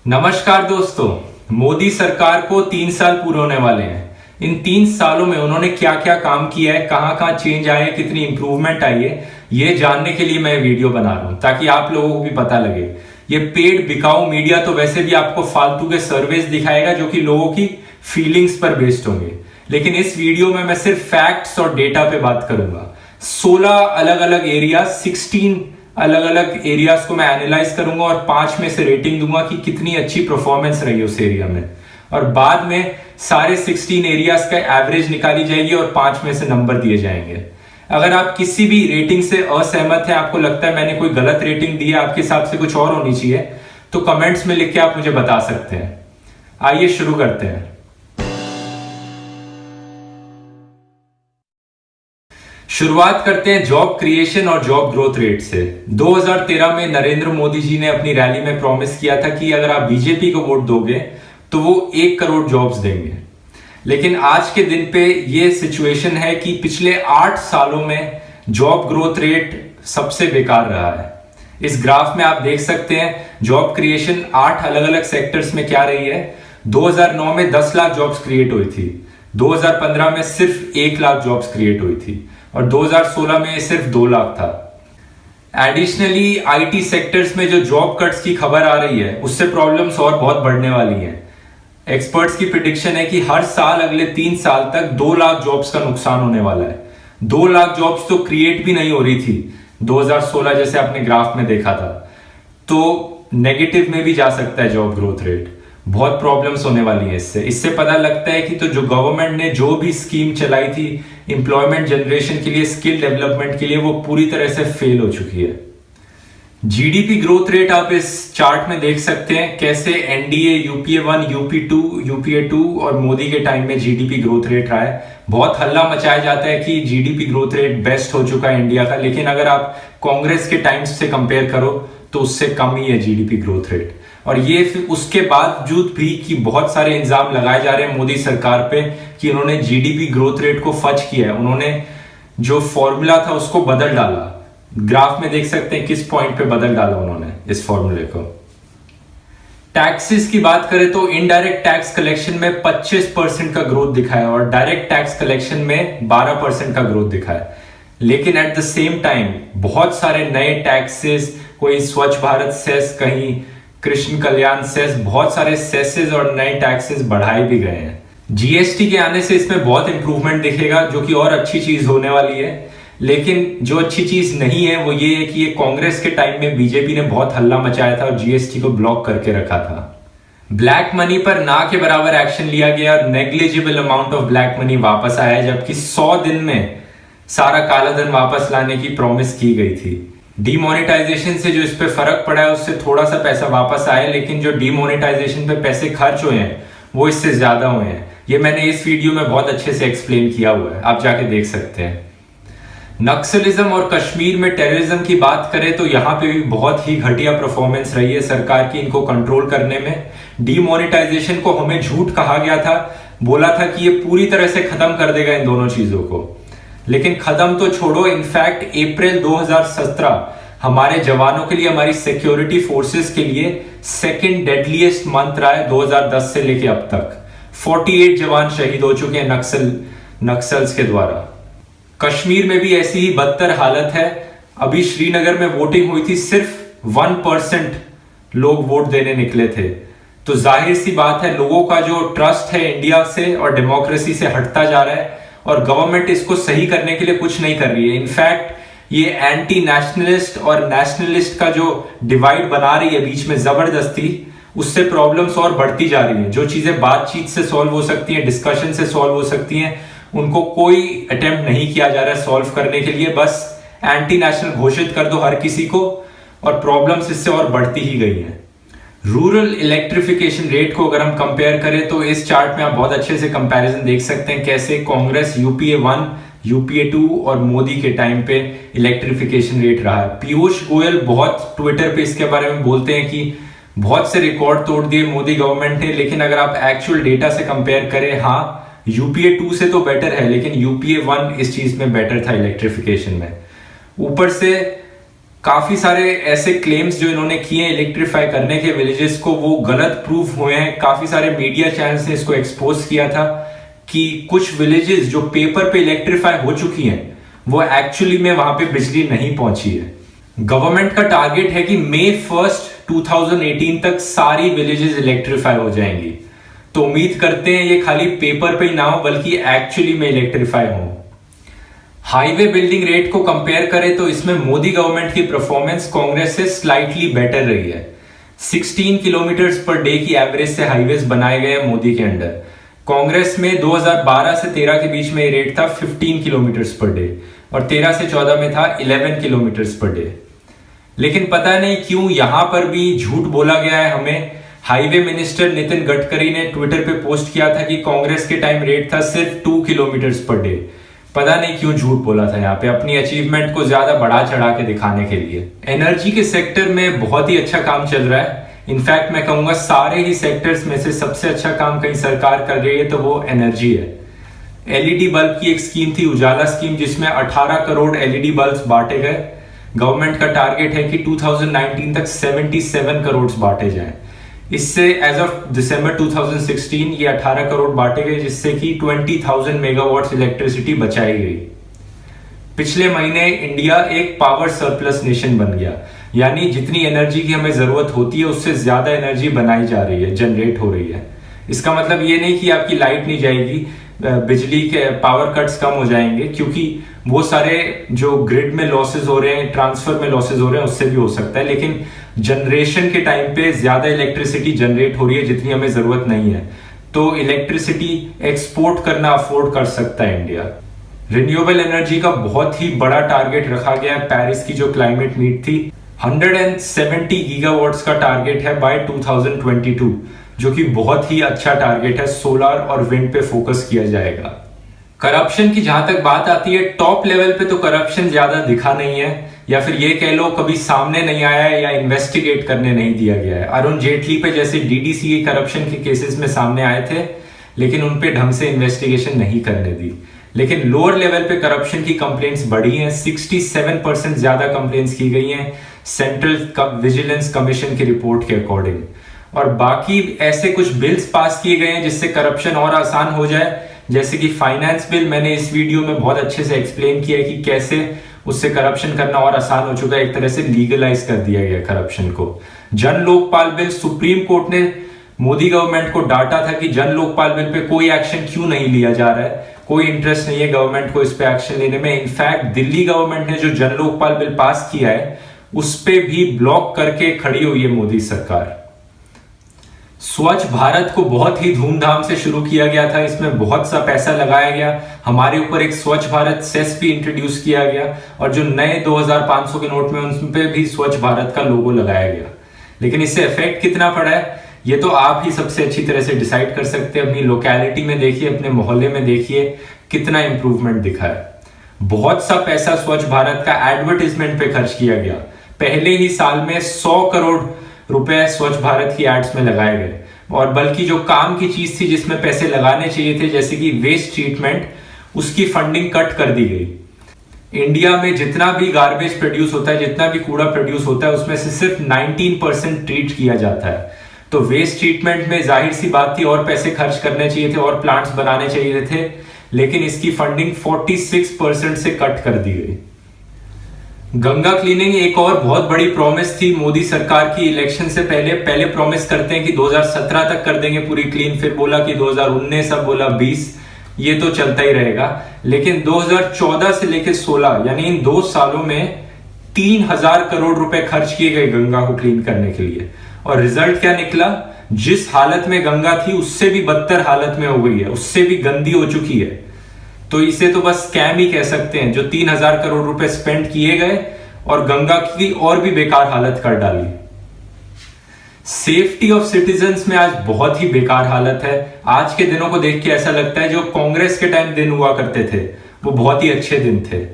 नमस्कार दोस्तों। मोदी सरकार को 3 साल पूरे होने वाले हैं। इन 3 सालों में उन्होंने क्या क्या काम किया है, कहां कहां चेंज आए, कितनी इंप्रूवमेंट आई है, ये जानने के लिए मैं वीडियो बना रहा हूं ताकि आप लोगों को भी पता लगे। ये पेड बिकाऊ मीडिया तो वैसे भी आपको फालतू के सर्वेस दिखाएगा जो कि लोगों की फीलिंग्स पर बेस्ड होंगे, लेकिन इस वीडियो में मैं सिर्फ फैक्ट्स और डेटा पे बात करूंगा। 16 अलग अलग एरिया, 16 अलग अलग एरियाज को मैं एनालाइज करूंगा और 5 में से रेटिंग दूंगा कि कितनी अच्छी परफॉर्मेंस रही उस एरिया में, और बाद में सारे 16 एरियाज का एवरेज निकाली जाएगी और 5 में से नंबर दिए जाएंगे। अगर आप किसी भी रेटिंग से असहमत हैं, आपको लगता है मैंने कोई गलत रेटिंग दी है, आपके हिसाब से कुछ और होनी चाहिए, तो कमेंट्स में लिख के आप मुझे बता सकते हैं। आइए शुरू करते हैं। शुरुआत करते हैं जॉब क्रिएशन और जॉब ग्रोथ रेट से। 2013 में नरेंद्र मोदी जी ने अपनी रैली में प्रॉमिस किया था कि अगर आप बीजेपी को वोट दोगे तो वो 1 करोड़ जॉब्स देंगे, लेकिन आज के दिन पे ये सिचुएशन है कि पिछले 8 सालों में जॉब ग्रोथ रेट सबसे बेकार रहा है। इस ग्राफ में आप देख सकते हैं जॉब क्रिएशन 8 अलग अलग सेक्टर्स में क्या रही है। 2009 में 10 लाख जॉब्स क्रिएट हुई थी, 2015 में सिर्फ 1 लाख जॉब्स क्रिएट हुई थी और 2016 में सिर्फ 2 लाख था। एडिशनली आईटी सेक्टर्स में जो जॉब कट्स की खबर आ रही है उससे प्रॉब्लम्स और बहुत बढ़ने वाली हैं। एक्सपर्ट्स की प्रेडिक्शन है कि हर साल अगले 3 साल तक 2 लाख जॉब्स का नुकसान होने वाला है। 2 लाख जॉब्स तो क्रिएट भी नहीं हो रही थी 2016 जैसे आपने ग्राफ में देखा था, तो नेगेटिव में भी जा सकता है जॉब ग्रोथ रेट। बहुत प्रॉब्लम्स होने वाली है इससे पता लगता है कि तो जो गवर्नमेंट ने जो भी स्कीम चलाई थी एम्प्लॉयमेंट जनरेशन के लिए, स्किल डेवलपमेंट के लिए, वो पूरी तरह से फेल हो चुकी है। जीडीपी ग्रोथ रेट आप इस चार्ट में देख सकते हैं कैसे एनडीए, यूपीए 1, यूपीए 2 और मोदी के टाइम में जीडीपी ग्रोथ रेट रहा है। बहुत हल्ला मचाया जाता है कि जीडीपी ग्रोथ रेट बेस्ट हो चुका है इंडिया का, लेकिन अगर आप कांग्रेस के टाइम्स से कंपेयर करो तो उससे कम ही है जीडीपी ग्रोथ रेट। और ये फिर उसके बावजूद भी कि बहुत सारे इल्जाम लगाए जा रहे हैं मोदी सरकार पे कि उन्होंने जीडीपी ग्रोथ रेट को फच किया है, उन्होंने जो फॉर्मूला था उसको बदल डाला। ग्राफ में देख सकते हैं किस पॉइंट पे बदल डाला उन्होंने इस फॉर्मूले को। टैक्सेस की बात करें तो इनडायरेक्ट टैक्स कलेक्शन में 25% का ग्रोथ दिखाया और डायरेक्ट टैक्स कलेक्शन में 12% का ग्रोथ दिखाया, लेकिन एट द सेम टाइम बहुत सारे नए टैक्सेस, कोई स्वच्छ भारत सेस, कहीं कृष्ण कल्याण सेस, बहुत सारे सेसेस और नए टैक्सेस बढ़ाए भी गए हैं। जीएसटी के आने से इसमें बहुत इंप्रूवमेंट दिखेगा जो कि और अच्छी चीज होने वाली है, लेकिन जो अच्छी चीज नहीं है वो ये है कि ये कांग्रेस के टाइम में बीजेपी ने बहुत हल्ला मचाया था और जीएसटी को ब्लॉक करके रखा था। ब्लैक मनी पर ना के बराबर एक्शन लिया गया और negligible amount of black money वापस आया, जबकि 100 दिन में सारा काला धन वापस लाने की प्रॉमिस की गई थी। डीमोनेटाइजेशन से जो इस पे फर्क पड़ा है उससे थोड़ा सा पैसा वापस आया, लेकिन जो डीमोनेटाइजेशन पे पैसे खर्च हुए हैं वो इससे ज्यादा हुए हैं। ये मैंने इस वीडियो में बहुत अच्छे से एक्सप्लेन किया हुआ है, आप जाके देख सकते हैं। नक्सलिज्म और कश्मीर में टेररिज्म की बात करें तो यहाँ पे भी बहुत ही घटिया परफॉर्मेंस रही है सरकार की इनको कंट्रोल करने में। डीमोनेटाइजेशन को हमें झूठ कहा गया था, बोला था कि ये पूरी तरह से खत्म कर देगा इन दोनों चीजों को, लेकिन खत्म तो छोड़ो, इनफैक्ट अप्रैल 2017 हमारे जवानों के लिए, हमारी सिक्योरिटी फोर्सेस के लिए सेकंड डेडलीस्ट मंथ रहा है 2010 से लेके अब तक। 48 जवान शहीद हो चुके हैं नक्सल्स के द्वारा। कश्मीर में भी ऐसी ही बदतर हालत है। अभी श्रीनगर में वोटिंग हुई थी, सिर्फ 1% लोग वोट देने निकले थे, तो जाहिर सी बात है लोगों का जो ट्रस्ट है इंडिया से और डेमोक्रेसी से हटता जा रहा है और गवर्नमेंट इसको सही करने के लिए कुछ नहीं कर रही है। इनफैक्ट ये एंटी नेशनलिस्ट और नेशनलिस्ट का जो डिवाइड बना रही है बीच में जबरदस्ती, उससे प्रॉब्लम्स और बढ़ती जा रही हैं। जो चीजें बातचीत से सॉल्व हो सकती हैं, डिस्कशन से सॉल्व हो सकती हैं, उनको कोई अटेम्प्ट नहीं किया जा रहा है सॉल्व करने के लिए। बस एंटी नेशनल घोषित कर दो हर किसी को और प्रॉब्लम्स इससे और बढ़ती ही गई हैं। रूरल इलेक्ट्रिफिकेशन रेट को अगर हम कंपेयर करें तो इस चार्ट में आप बहुत अच्छे से कंपैरिजन देख सकते हैं कैसे कांग्रेस यूपीए 1, यूपीए 2 और मोदी के टाइम पे इलेक्ट्रिफिकेशन रेट रहा है। पीयूष गोयल बहुत ट्विटर पे इसके बारे में बोलते हैं कि बहुत से रिकॉर्ड तोड़ दिए मोदी गवर्नमेंट ने, लेकिन अगर आप एक्चुअल डेटा से कंपेयर करें, हाँ यूपीए 2 से तो बेटर है, लेकिन यूपीए 1 इस चीज में बेटर था इलेक्ट्रिफिकेशन में। ऊपर से काफी सारे ऐसे क्लेम्स जो इन्होंने किए इलेक्ट्रीफाई करने के विलेजेस को, वो गलत प्रूफ हुए हैं। काफी सारे मीडिया चैनल्स ने इसको एक्सपोज किया था कि कुछ विलेजेस जो पेपर पे इलेक्ट्रीफाई हो चुकी हैं वो एक्चुअली में वहां पे बिजली नहीं पहुंची है। गवर्नमेंट का टारगेट है कि मई 1 2018 तक सारी विलेजेस इलेक्ट्रीफाई हो जाएंगी। तो उम्मीद करते हैं ये खाली पेपर पे ही ना हो बल्कि एक्चुअली में इलेक्ट्रीफाई हो। हाईवे बिल्डिंग रेट को कंपेयर करें तो इसमें मोदी गवर्नमेंट की परफॉर्मेंस कांग्रेस से स्लाइटली बेटर रही है। 16 किलोमीटर पर डे की एवरेज से हाईवेज बनाए गए मोदी के अंडर। कांग्रेस में 2012 से 13 के बीच में ये रेट था 15 किलोमीटर पर डे और 13 से 14 में था 11 किलोमीटर पर डे। लेकिन पता नहीं क्यों यहां पर भी झूठ बोला गया है हमें। हाईवे मिनिस्टर नितिन गडकरी ने ट्विटर पे पोस्ट किया था कि कांग्रेस के टाइम रेट था सिर्फ 2 किलोमीटर पर डे। पता नहीं क्यों झूठ बोला था यहाँ पे, अपनी अचीवमेंट को ज्यादा बढ़ा चढ़ा के दिखाने के लिए। एनर्जी के सेक्टर में बहुत ही अच्छा काम चल रहा है। इनफैक्ट मैं कहूंगा सारे ही सेक्टर्स में से सबसे अच्छा काम कहीं सरकार कर रही है तो वो एनर्जी है। एलईडी बल्ब की एक स्कीम थी उजाला स्कीम, जिसमें 18 करोड़ एलईडी बल्ब बांटे गए। गवर्नमेंट का टारगेट है कि 2019 तक 77 करोड़ बांटे जाएं। इससे एज ऑफ दिसंबर 2016 ये 18 करोड़ बांटे गए, जिससे कि 20,000 मेगावाट इलेक्ट्रिसिटी बचाई गई। पिछले महीने इंडिया एक पावर सरप्लस नेशन बन गया, यानी जितनी एनर्जी की हमें जरूरत होती है उससे ज्यादा एनर्जी बनाई जा रही है, जनरेट हो रही है। इसका मतलब ये नहीं कि आपकी लाइट नहीं जाएगी, बिजली के पावर कट्स कम हो जाएंगे, क्योंकि वो सारे जो ग्रिड में लॉसेस हो रहे हैं, ट्रांसफर में लॉसेस हो रहे हैं, उससे भी हो सकता है। लेकिन जनरेशन के टाइम पे ज्यादा इलेक्ट्रिसिटी जनरेट हो रही है जितनी हमें जरूरत नहीं है, तो इलेक्ट्रिसिटी एक्सपोर्ट करना अफोर्ड कर सकता है इंडिया। रिन्यूएबल एनर्जी का बहुत ही बड़ा टारगेट रखा गया है। पेरिस की जो क्लाइमेट मीट थी 170 गीगावाट्स का टारगेट है बाय 2022, जो कि बहुत ही अच्छा टारगेट है। सोलर और विंड पे फोकस किया जाएगा। करप्शन की जहां तक बात आती है, टॉप लेवल पे तो करप्शन ज्यादा दिखा नहीं है, या फिर ये कह लो कभी सामने नहीं आया है या इन्वेस्टिगेट करने नहीं दिया गया है। अरुण जेटली पे जैसे डीडीसी करप्शन के केसेस में सामने आए थे, लेकिन उन पे ढंग से इन्वेस्टिगेशन नहीं करने दी। लेकिन लोअर लेवल पे करप्शन की कंप्लेंट्स बढ़ी हैं, 67% ज्यादा कंप्लेंट्स की गई हैं सेंट्रल विजिलेंस कमीशन की रिपोर्ट के अकॉर्डिंग। और बाकी ऐसे कुछ बिल्स पास किए गए हैं जिससे करप्शन और आसान हो जाए, जैसे कि फाइनेंस बिल। मैंने इस वीडियो में बहुत अच्छे से एक्सप्लेन किया है कि कैसे उससे करप्शन करना और आसान हो चुका है, एक तरह से लीगलाइज कर दिया गया करप्शन को। जन लोकपाल बिल, सुप्रीम कोर्ट ने मोदी गवर्नमेंट को डांटा था कि जन लोकपाल बिल पे कोई एक्शन क्यों नहीं लिया जा रहा है, कोई इंटरेस्ट नहीं है गवर्नमेंट को इस पे एक्शन लेने में। इनफैक्ट दिल्ली गवर्नमेंट ने जो जन लोकपाल बिल पास किया है उस पे भी ब्लॉक करके खड़ी हुई है मोदी सरकार। स्वच्छ भारत को बहुत ही धूमधाम से शुरू किया गया था, इसमें बहुत सा पैसा लगाया गया। हमारे ऊपर एक स्वच्छ भारत सेस भी इंट्रोड्यूस किया गया, और जो नए 2500 के नोट में उन पे भी स्वच्छ भारत का लोगो लगाया गया। लेकिन इससे इफेक्ट कितना पड़ा है ये तो आप ही सबसे अच्छी तरह से डिसाइड कर सकते हैं। अपनी लोकेलिटी में देखिए, अपने मोहल्ले में देखिए कितना इंप्रूवमेंट दिखा है। बहुत सा पैसा स्वच्छ भारत का एडवर्टाइजमेंट पे खर्च किया गया। पहले ही साल में 100 करोड़ रुपए स्वच्छ भारत की एड्स में लगाए गए, और बल्कि जो काम की चीज थी जिसमें पैसे लगाने चाहिए थे, जैसे कि वेस्ट ट्रीटमेंट, उसकी फंडिंग कट कर दी गई। इंडिया में जितना भी गार्बेज प्रोड्यूस होता है, जितना भी कूड़ा प्रोड्यूस होता है, उसमें से सिर्फ 19% ट्रीट किया जाता है। तो वेस्ट ट्रीटमेंट में जाहिर सी बात थी और पैसे खर्च करने चाहिए थे और प्लांट्स बनाने चाहिए थे, लेकिन इसकी फंडिंग 46% से कट कर दी गई। गंगा क्लीनिंग एक और बहुत बड़ी प्रॉमिस थी मोदी सरकार की। इलेक्शन से पहले प्रॉमिस करते हैं कि 2017 तक कर देंगे पूरी क्लीन, फिर बोला कि 2019, अब बोला 20, ये तो चलता ही रहेगा। लेकिन 2014 से लेकर 16 यानी इन 2 सालों में 3000 करोड़ रुपए खर्च किए गए गंगा को क्लीन करने के लिए, और रिजल्ट क्या निकला? जिस हालत में गंगा थी उससे भी बदतर हालत में हो गई है, उससे भी गंदी हो चुकी है। तो इसे तो बस स्कैम ही कह सकते हैं, जो 3000 करोड़ रुपए स्पेंड किए गए और गंगा की और भी बेकार हालत कर डाली। सेफ्टी ऑफ सिटीजन्स में आज बहुत ही बेकार हालत है। आज के दिनों को देख के ऐसा लगता है जो कांग्रेस के टाइम दिन हुआ करते थे वो बहुत ही अच्छे दिन थे।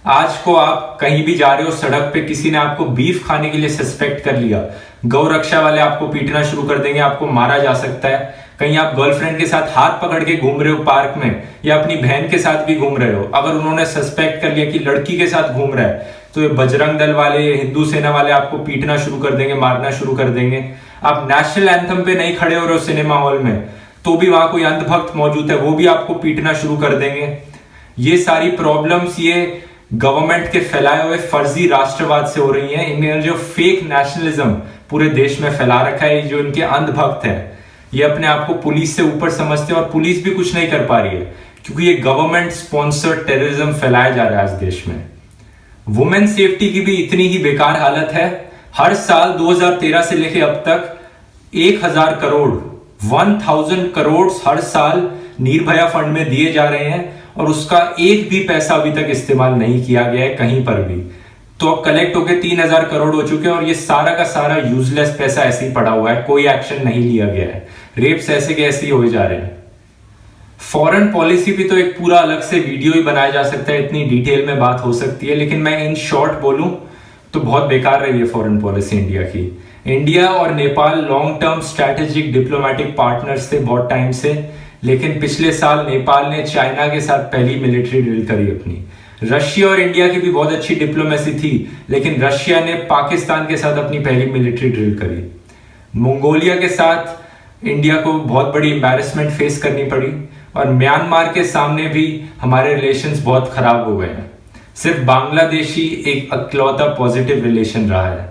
आज को आप कहीं भी जा रहे हो, सड़क पे किसी ने आपको बीफ खाने के लिए सस्पेक्ट कर लिया, गौ रक्षा वाले आपको पीटना शुरू कर देंगे, आपको मारा जा सकता है। कहीं आप गर्लफ्रेंड के साथ हाथ पकड़ के घूम रहे हो पार्क में, या अपनी बहन के साथ भी घूम रहे हो, अगर उन्होंने सस्पेक्ट कर लिया कि लड़की के साथ घूम रहा है, तो ये बजरंग दल वाले, हिंदू सेना वाले आपको पीटना शुरू कर देंगे, मारना शुरू कर देंगे। आप नेशनल एंथम पे नहीं खड़े हो रहे हो सिनेमा हॉल में, तो भी वहां कोई अंधभक्त मौजूद है, वो भी आपको पीटना शुरू कर देंगे। ये सारी प्रॉब्लम्स ये गवर्नमेंट के फैलाए हुए फर्जी राष्ट्रवाद से हो रही हैं। इनने जो फेक नेशनलिज्म पूरे देश में फैला रखा है, जो इनके अंधभक्त है, ये अपने आप को पुलिस से ऊपर समझते हैं और पुलिस भी कुछ नहीं कर पा रही है, क्योंकि ये गवर्नमेंट स्पॉन्सर्ड टेररिज्म फैलाया जा रहा है आज देश में। वुमेन सेफ्टी की भी इतनी ही बेकार हालत है। हर साल 2013 से लेकर अब तक 1000 करोड़ 1000 करोड़ हर साल निर्भया फंड में दिए जा रहे हैं और उसका एक भी पैसा अभी तक इस्तेमाल नहीं किया गया है कहीं पर भी। तो अब कलेक्ट होकर 3000 करोड़ हो चुके हैं और ये सारा का सारा यूजलेस पैसा ऐसे ही पड़ा हुआ है, कोई एक्शन नहीं लिया गया है। रेप्स ऐसे के ऐसे ही हो जा रहे हैं। फॉरेन पॉलिसी भी तो एक पूरा अलग से वीडियो ही बनाया जा सकता है, इतनी डिटेल में बात हो सकती है, लेकिन मैं इन शॉर्ट बोलूं तो बहुत बेकार रही है फॉरेन पॉलिसी इंडिया की। इंडिया और Nepal long term strategic diplomatic partners थे बहुत टाइम से, लेकिन पिछले साल नेपाल ने चाइना के साथ पहली मिलिट्री ड्रिल करी अपनी। रशिया और इंडिया की भी बहुत अच्छी डिप्लोमेसी थी, लेकिन रशिया ने पाकिस्तान के साथ अपनी पहली मिलिट्री ड्रिल करी। मंगोलिया के साथ इंडिया को बहुत बड़ी एम्बैरेसमेंट फेस करनी पड़ी और म्यांमार के सामने भी हमारे रिलेशंस बहुत खराब हो गए हैं। सिर्फ बांग्लादेश ही एक इकलौता पॉजिटिव रिलेशन रहा है।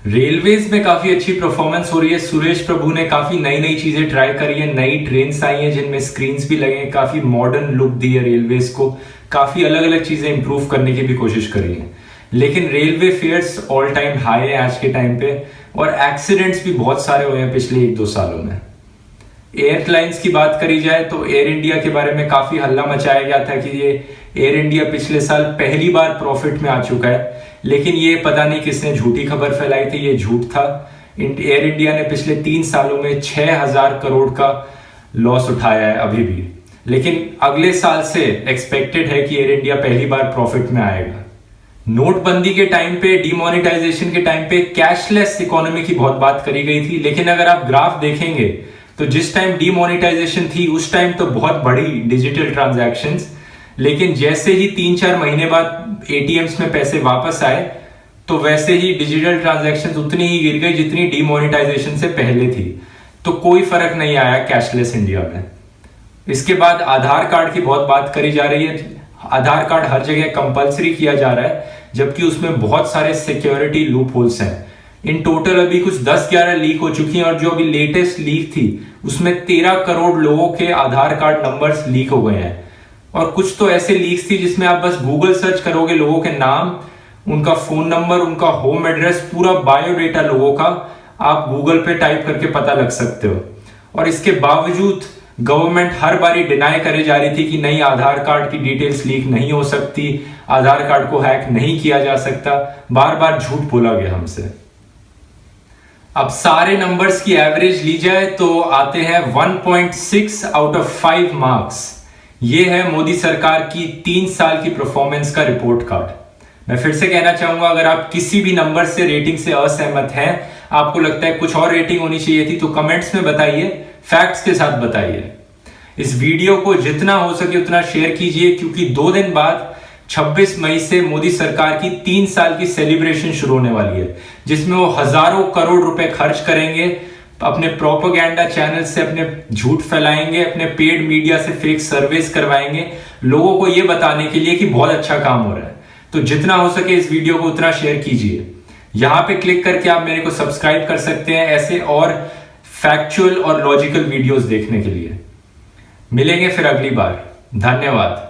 रेलवेज में काफी अच्छी परफॉर्मेंस हो रही है। सुरेश प्रभु ने काफी नई नई चीजें ट्राई करी है, नई ट्रेन्स आई हैं जिनमें स्क्रीन्स भी लगे हैं, काफी मॉडर्न लुक दी है रेलवेज को, काफी अलग अलग चीजें इंप्रूव करने की भी कोशिश करी है। लेकिन railway fares all time high है आज के टाइम पे और एक्सीडेंट्स भी बहुत सारे हुए हैं पिछले 1-2 सालों में। एयरलाइंस की बात करी जाए तो एयर इंडिया के बारे में काफी हल्ला मचाया गया था कि ये एयर इंडिया पिछले साल पहली बार प्रॉफिट में आ चुका है, लेकिन ये पता नहीं किसने झूठी खबर फैलाई थी, ये झूठ था। एयर इंडिया ने पिछले 3 सालों में 6000 करोड़ का लॉस उठाया है अभी भी, लेकिन अगले साल से एक्सपेक्टेड है कि एयर इंडिया पहली बार प्रॉफिट में आएगा। नोटबंदी के टाइम पे, डिमोनेटाइजेशन के टाइम पे कैशलेस इकोनॉमी की बहुत बात करी गई थी, लेकिन अगर आप ग्राफ देखेंगे तो जिस टाइम डिमोनेटाइजेशन थी उस टाइम तो बहुत बड़ी डिजिटल ट्रांजैक्शंस, लेकिन जैसे ही 3-4 महीने बाद एटीएम्स में पैसे वापस आए तो वैसे ही डिजिटल ट्रांजैक्शंस उतनी ही गिर गई जितनी डिमोनेटाइजेशन से पहले थी। तो कोई फर्क नहीं आया कैशलेस इंडिया में। इसके बाद आधार कार्ड की बहुत बात करी जा रही है। आधार कार्ड हर जगह कंपलसरी किया जा रहा है, जबकि उसमें बहुत सारे सिक्योरिटी लूप होल्स हैं। इन टोटल अभी कुछ 10-11 लीक हो चुकी हैं और जो अभी लेटेस्ट लीक थी उसमें 13 करोड़ लोगों के आधार कार्ड नंबर्स लीक हो गए हैं। और कुछ तो ऐसे लीक्स थी जिसमें आप बस गूगल सर्च करोगे, लोगों के नाम, उनका फोन नंबर, उनका होम एड्रेस, पूरा बायोडेटा लोगों का आप गूगल पे टाइप करके पता लग सकते हो। और इसके बावजूद गवर्नमेंट हर बारी डिनाई करे जा रही थी कि नहीं, आधार कार्ड की डिटेल्स लीक नहीं हो सकती, आधार कार्ड को हैक नहीं किया जा सकता, बार बार झूठ बोला गया हमसे। अब सारे नंबर्स की एवरेज ली जाए तो आते हैं 1.6 आउट ऑफ 5 मार्क्स। ये है मोदी सरकार की 3 साल की परफॉर्मेंस का रिपोर्ट कार्ड। मैं फिर से कहना चाहूंगा, अगर आप किसी भी नंबर से, रेटिंग से असहमत हैं, आपको लगता है कुछ और रेटिंग होनी चाहिए थी, तो कमेंट्स में बताइए, फैक्ट्स के साथ बताइए। इस वीडियो को जितना हो सके उतना शेयर कीजिए, क्योंकि 2 दिन बाद 26 मई से मोदी सरकार की 3 साल की सेलिब्रेशन शुरू होने वाली है, जिसमें वो हजारों करोड़ रुपए खर्च करेंगे, अपने प्रोपेगेंडा चैनल से अपने झूठ फैलाएंगे, अपने पेड मीडिया से फेक सर्वेस करवाएंगे, लोगों को यह बताने के लिए कि बहुत अच्छा काम हो रहा है। तो जितना हो सके इस वीडियो को उतना शेयर कीजिए। यहां पे क्लिक करके आप मेरे को सब्सक्राइब कर सकते हैं ऐसे और फैक्चुअल और लॉजिकल वीडियोस देखने के लिए। मिलेंगे फिर अगली बार। धन्यवाद।